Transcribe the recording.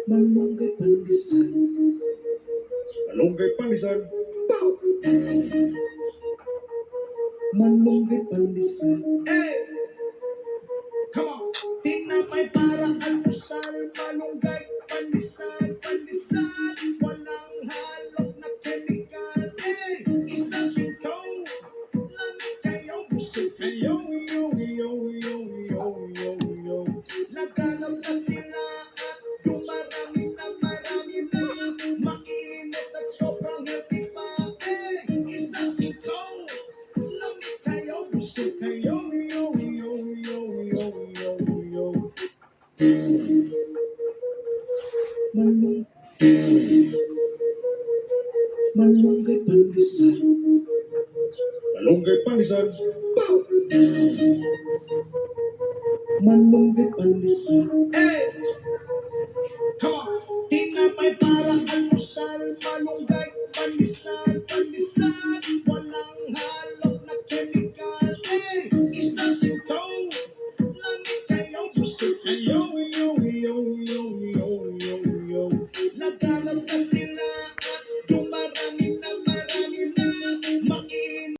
Malunggay pandesal. Malunggay pandesal. Malunggay pandesal. Hey! Come on! Tinapay para almusal. Malunggay pandesal. Pandesal. Walang halong na chemical. Hey! Isa sitaw. Lamig kayo. Busog kayo. Yo, yo, yo, yo, yo, yo. Naghanap na sila at dumarami na marami na. Mainit at sobrang healthy pa. Hey! Isa sitaw. Lamig kayo. Busog kayo. Yo, yo, yo, yo, yo, yo. Malung Malunggay pandesal. Malunggay pandesal. Malunggay pandesal. Hey! Come on! Tinapay para almusal. Malunggay pandesal. Pandesal. Walang